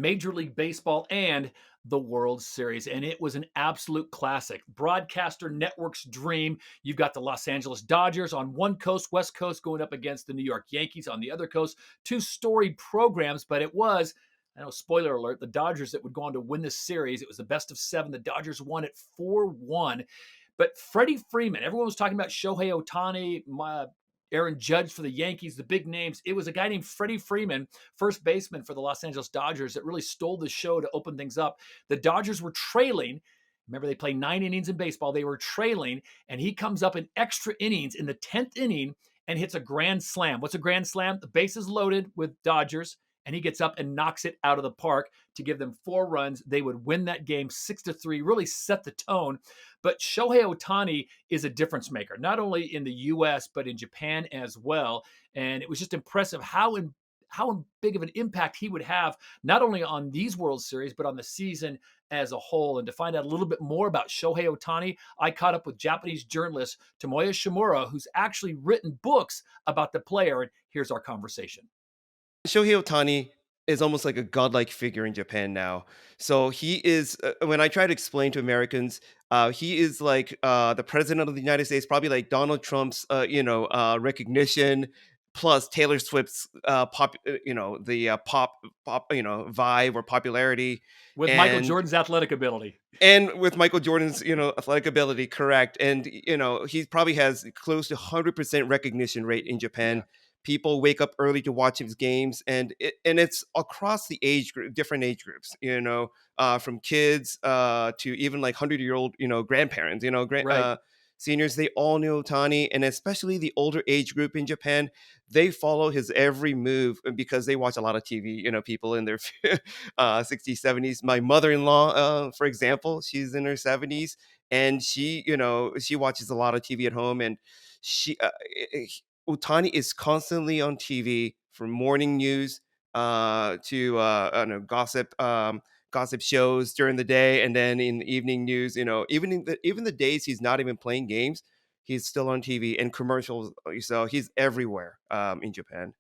Major League Baseball and the World Series. And it was an absolute classic. Broadcaster network's dream. You've got the Los Angeles Dodgers on one coast, West Coast, going up against the New York Yankees on the other coast. Two storied programs, but it was, I know, spoiler alert, the Dodgers that would go on to win this series. It was the best of seven. The Dodgers won it 4-1. But Freddie Freeman, everyone was talking about Shohei Ohtani, Aaron Judge for the Yankees, the big names. It was a guy named Freddie Freeman, first baseman for the Los Angeles Dodgers, that really stole the show to open things up. The Dodgers were trailing. Remember, they play 9 innings in baseball. They were trailing, and he comes up in extra innings in the 10th inning and hits a grand slam. What's a grand slam? The base is loaded with Dodgers, and he gets up and knocks it out of the park to give them 4 runs. They would win that game 6-3, really set the tone. But Shohei Ohtani is a difference maker, not only in the U.S., but in Japan as well. And it was just impressive how big of an impact he would have, not only on these World Series, but on the season as a whole. And to find out a little bit more about Shohei Ohtani, I caught up with Japanese journalist Tomoya Shimura, who's actually written books about the player. And here's our conversation. Shohei Ohtani is almost like a godlike figure in Japan now. So he is, when I try to explain to Americans, he is like the president of the United States, probably like Donald Trump's, recognition plus Taylor Swift's pop, vibe or popularity, With Michael and Jordan's athletic ability. with Michael Jordan's, athletic ability, correct. And, he probably has close to 100% recognition rate in Japan. Yeah. People wake up early to watch his games, and it's across the age group, different age groups, from kids to even like 100-year-old, grandparents, Right. seniors. They all knew Otani, and especially the older age group in Japan, they follow his every move because they watch a lot of TV. People in their 60s, 70s. My mother-in-law, for example, she's in her 70s, and she watches a lot of TV at home, and she Otani is constantly on TV from morning news to I don't know, gossip shows during the day, and then in the evening news. Even the days he's not even playing games, he's still on TV and commercials. So he's everywhere in Japan.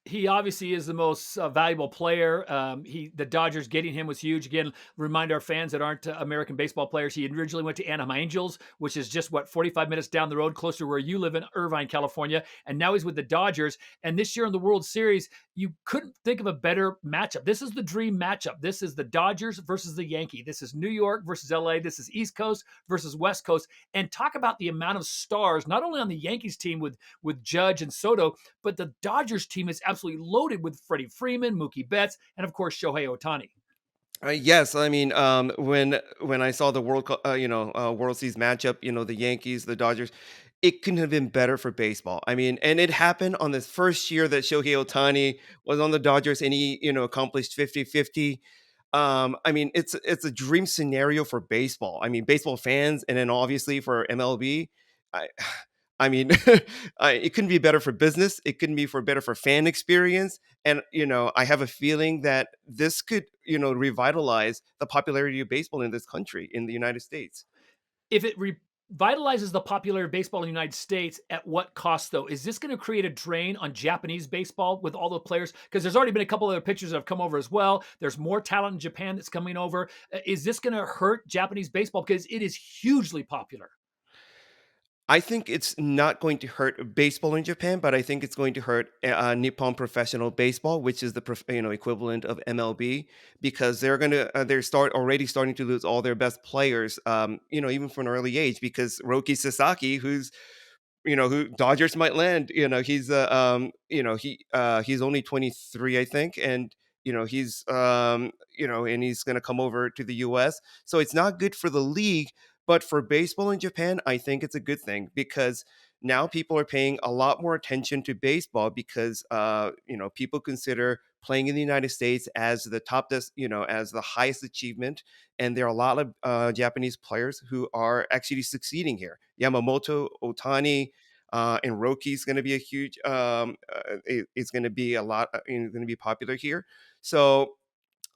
He obviously is the most valuable player. The Dodgers getting him was huge. Again, remind our fans that aren't American baseball players. He originally went to Anaheim Angels, which is just 45 minutes down the road, closer to where you live in Irvine, California. And now he's with the Dodgers. And this year in the World Series, you couldn't think of a better matchup. This is the dream matchup. This is the Dodgers versus the Yankee. This is New York versus LA. This is East Coast versus West Coast. And talk about the amount of stars, not only on the Yankees team with Judge and Soto, but the Dodgers team is absolutely loaded with Freddie Freeman, Mookie Betts, and of course Shohei Ohtani. Yes, I mean, when I saw the World Series matchup, the Yankees, the Dodgers, it couldn't have been better for baseball. I mean, and it happened on this first year that Shohei Ohtani was on the Dodgers, and he, accomplished 50-50. I mean, it's a dream scenario for baseball. I mean, baseball fans, and then obviously for MLB. I, I mean, it couldn't be better for business. It couldn't be better for fan experience. And I have a feeling that this could, revitalize the popularity of baseball in this country, in the United States. If it revitalizes the popularity of baseball in the United States, at what cost though? Is this going to create a drain on Japanese baseball with all the players? Because there's already been a couple other pitchers that have come over as well. There's more talent in Japan that's coming over. Is this going to hurt Japanese baseball? Because it is hugely popular. I think it's not going to hurt baseball in Japan, but I think it's going to hurt Nippon Professional Baseball, which is the equivalent of MLB, because they're starting to lose all their best players, even from an early age. Because Roki Sasaki, who Dodgers might land, he's only 23, I think, and and he's going to come over to the U.S. So it's not good for the league. But for baseball in Japan, I think it's a good thing because now people are paying a lot more attention to baseball because people consider playing in the United States as the as the highest achievement, and there are a lot of Japanese players who are actually succeeding here. Yamamoto, Otani, and Roki is going to be a huge. It's going to be a lot. Going to be popular here. So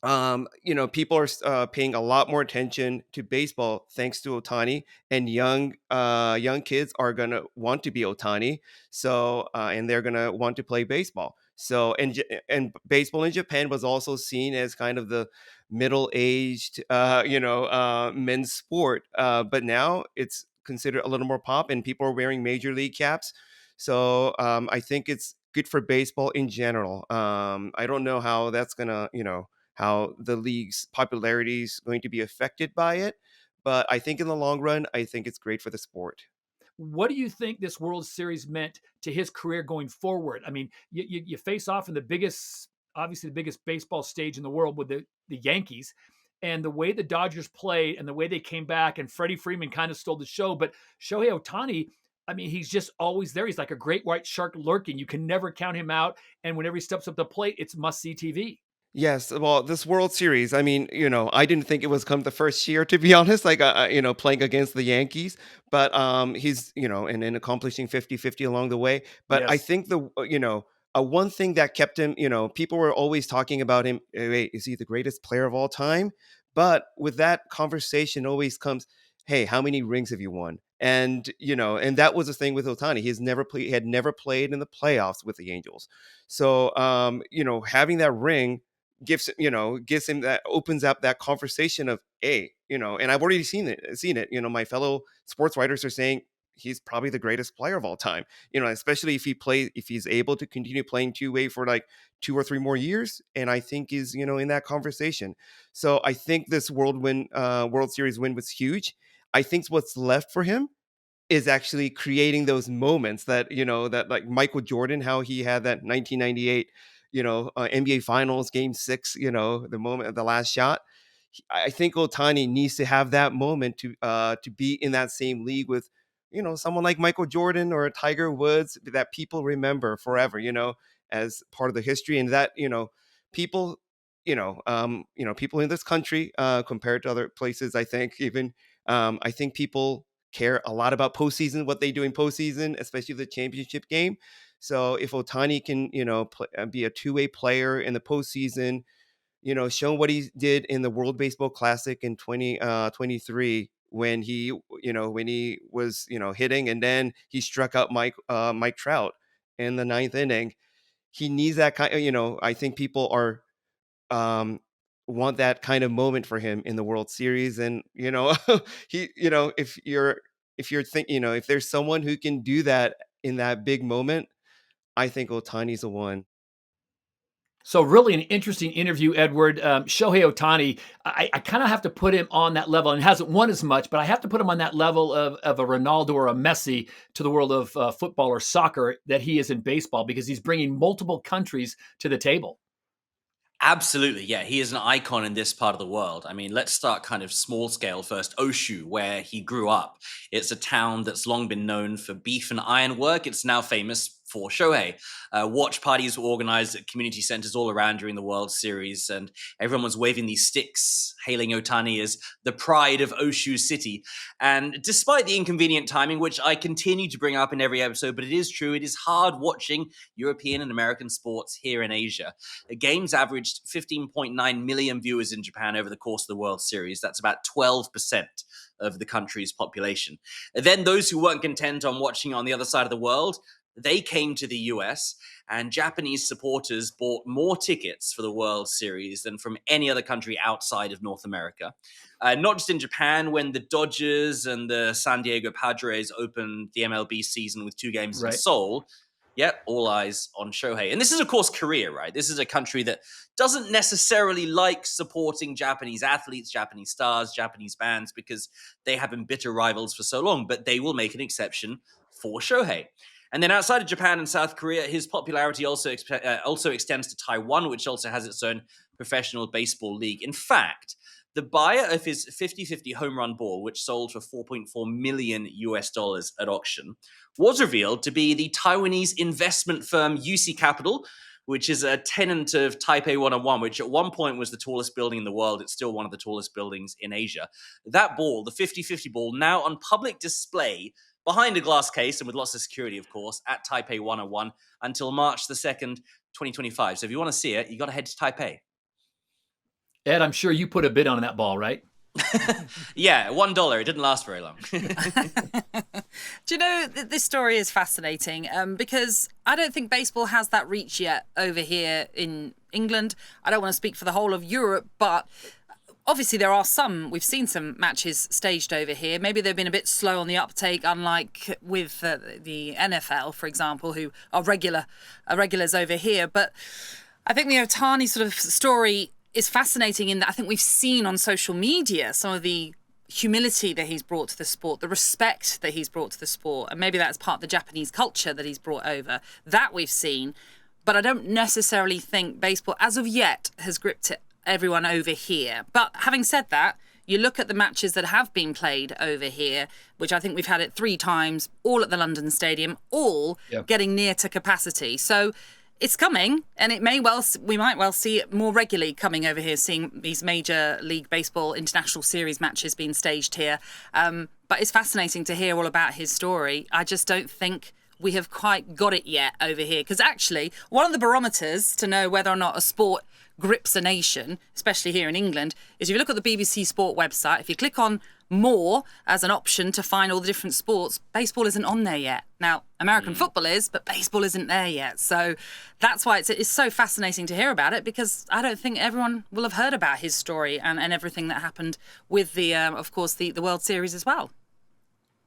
people are paying a lot more attention to baseball thanks to Otani, and young kids are gonna want to be Otani, so and they're gonna want to play baseball. So, and baseball in Japan was also seen as kind of the middle-aged, men's sport. But now it's considered a little more pop, and people are wearing major league caps. So, I think it's good for baseball in general. I don't know how that's gonna, how the league's popularity is going to be affected by it, but I think in the long run, I think it's great for the sport. What do you think this World Series meant to his career going forward? I mean, you face off in the biggest, obviously the biggest baseball stage in the world with the Yankees, and the way the Dodgers played and the way they came back, and Freddie Freeman kind of stole the show. But Shohei Ohtani, I mean, he's just always there. He's like a great white shark lurking. You can never count him out. And whenever he steps up the plate, it's must see TV. Yes, well, this World Series, I mean, I didn't think it was come the first year, to be honest, like, playing against the Yankees, but he's, and then accomplishing 50-50 along the way. But I Yes. think one thing that kept him, people were always talking about him, wait, is he the greatest player of all time? But with that conversation always comes, hey, how many rings have you won? And, and that was the thing with Otani. He had never played in the playoffs with the Angels. So, having that ring gives him that, opens up that conversation of, hey, and I've already seen it. My fellow sports writers are saying he's probably the greatest player of all time, especially if he's able to continue playing two-way for like 2 or 3 more years, and I think is, in that conversation. So I think this World Series win was huge. I think what's left for him is actually creating those moments that, that like Michael Jordan, how he had that 1998, NBA Finals Game 6, the moment of the last shot. I think Otani needs to have that moment to be in that same league with, someone like Michael Jordan or Tiger Woods that people remember forever, as part of the history, and that, people, people in this country, compared to other places, I think even, I think people care a lot about postseason, what they do in postseason, especially the championship game. So if Otani can, be a two-way player in the postseason, show what he did in the World Baseball Classic in 2023, when he was, hitting, and then he struck out Mike Trout in the ninth inning. He needs that kind of, I think people are, um, want that kind of moment for him in the World Series. And, he, if you're think, if there's someone who can do that in that big moment, I think Otani's the one. So really an interesting interview, Edward. Shohei Ohtani, I kind of have to put him on that level, and hasn't won as much, but I have to put him on that level of a Ronaldo or a Messi to the world of football or soccer that he is in baseball, because he's bringing multiple countries to the table. Absolutely, yeah. He is an icon in this part of the world. I mean, let's start kind of small scale first. Oshu, where he grew up. It's a town that's long been known for beef and ironwork. It's now famous for Shohei. Watch parties were organized at community centers all around during the World Series, and everyone was waving these sticks, hailing Otani as the pride of Oshu City. And despite the inconvenient timing, which I continue to bring up in every episode, but it is true, it is hard watching European and American sports here in Asia. The games averaged 15.9 million viewers in Japan over the course of the World Series. That's about 12% of the country's population. And then those who weren't content on watching on the other side of the world, they came to the US, and Japanese supporters bought more tickets for the World Series than from any other country outside of North America. Not just in Japan, when the Dodgers and the San Diego Padres opened the MLB season with 2 games in Right. Seoul, yep, all eyes on Shohei. And this is, of course, Korea, right? This is a country that doesn't necessarily like supporting Japanese athletes, Japanese stars, Japanese bands, because they have been bitter rivals for so long, but they will make an exception for Shohei. And then outside of Japan and South Korea, his popularity also extends to Taiwan, which also has its own professional baseball league. In fact, the buyer of his 50-50 home run ball, which sold for 4.4 million US dollars at auction, was revealed to be the Taiwanese investment firm UC Capital, which is a tenant of Taipei 101, which at one point was the tallest building in the world. It's still one of the tallest buildings in Asia. That ball, the 50-50 ball, now on public display behind a glass case and with lots of security, of course, at Taipei 101 until March the 2nd, 2025. So if you want to see it, you got to head to Taipei. Ed, I'm sure you put a bid on that ball, right? Yeah, $1. It didn't last very long. Do you know that this story is fascinating? Because I don't think baseball has that reach yet over here in England. I don't want to speak for the whole of Europe, but obviously there are some. We've seen some matches staged over here. Maybe they've been a bit slow on the uptake, unlike with the NFL, for example, who are regulars over here. But I think the Ohtani sort of story is fascinating in that I think we've seen on social media some of the humility that he's brought to the sport, the respect that he's brought to the sport, and maybe that's part of the Japanese culture that he's brought over. That we've seen, but I don't necessarily think baseball, as of yet, has gripped everyone over here. But having said that, you look at the matches that have been played over here, which I think we've had it 3 times, all at the London Stadium, all getting near to capacity. So it's coming, and we might well see it more regularly coming over here, seeing these Major League Baseball International Series matches being staged here. But it's fascinating to hear all about his story. I just don't think we have quite got it yet over here. Because actually, one of the barometers to know whether or not a sport grips a nation, especially here in England, is if you look at the BBC Sport website, if you click on more as an option to find all the different sports, baseball isn't on there yet. Now, American football is, but baseball isn't there yet. So that's why it's so fascinating to hear about it, because I don't think everyone will have heard about his story and everything that happened with the, of course, the World Series as well.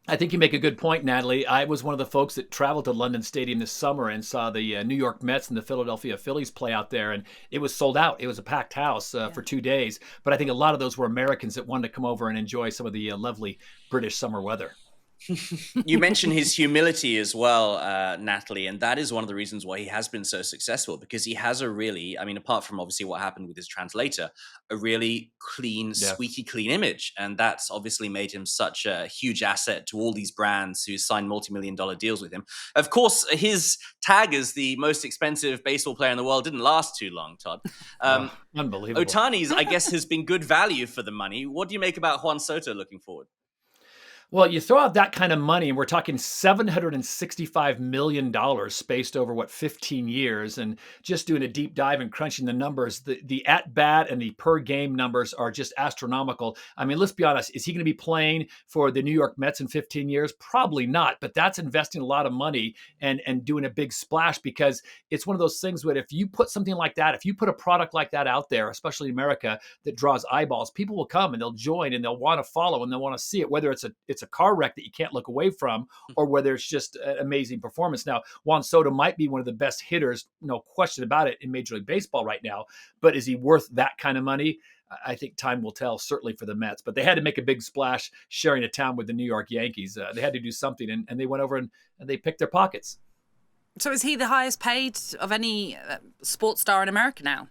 I think you make a good point, Natalie. I was one of the folks that traveled to London Stadium this summer and saw the New York Mets and the Philadelphia Phillies play out there, and it was sold out. It was a packed house for 2 days. But I think a lot of those were Americans that wanted to come over and enjoy some of the lovely British summer weather. You mentioned his humility as well, Natalie, and that is one of the reasons why he has been so successful, because he has a really, I mean, apart from obviously what happened with his translator, a really clean, squeaky clean image. And that's obviously made him such a huge asset to all these brands who signed multi-million-dollar deals with him. Of course, his tag as the most expensive baseball player in the world didn't last too long, Todd. Unbelievable. Ohtani's, I guess, has been good value for the money. What do you make about Juan Soto looking forward? Well, you throw out that kind of money, and we're talking $765 million spaced over, 15 years, and just doing a deep dive and crunching the numbers, the at-bat and the per-game numbers are just astronomical. I mean, let's be honest, is he going to be playing for the New York Mets in 15 years? Probably not, but that's investing a lot of money and doing a big splash, because it's one of those things where if you put something like that, if you put a product like that out there, especially in America, that draws eyeballs, people will come and they'll join and they'll want to follow and they'll want to see it, whether it's a car wreck that you can't look away from, or whether it's just an amazing performance. Now, Juan Soto might be one of the best hitters, no question about it, in Major League Baseball right now, but is he worth that kind of money? I think time will tell, certainly for the Mets. But they had to make a big splash sharing a town with the New York Yankees. They had to do something, and they went over and they picked their pockets. So is he the highest paid of any sports star in America now?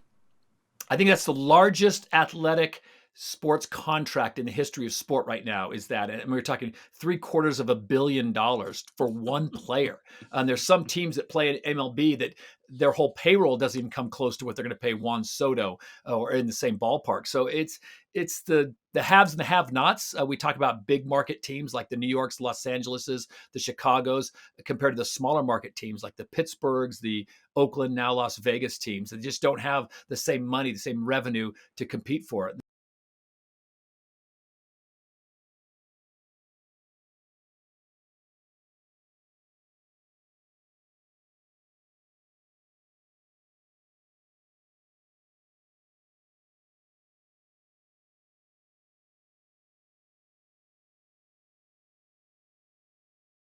I think that's the largest athletic sports contract in the history of sport right now, is that. And we're talking $750 million for one player. And there's some teams that play in MLB that their whole payroll doesn't even come close to what they're going to pay Juan Soto, or in the same ballpark. So it's the haves and the have-nots. We talk about big market teams like the New Yorks, Los Angeleses, the Chicagos, compared to the smaller market teams like the Pittsburghs, the Oakland, now Las Vegas teams that just don't have the same money, the same revenue to compete for it.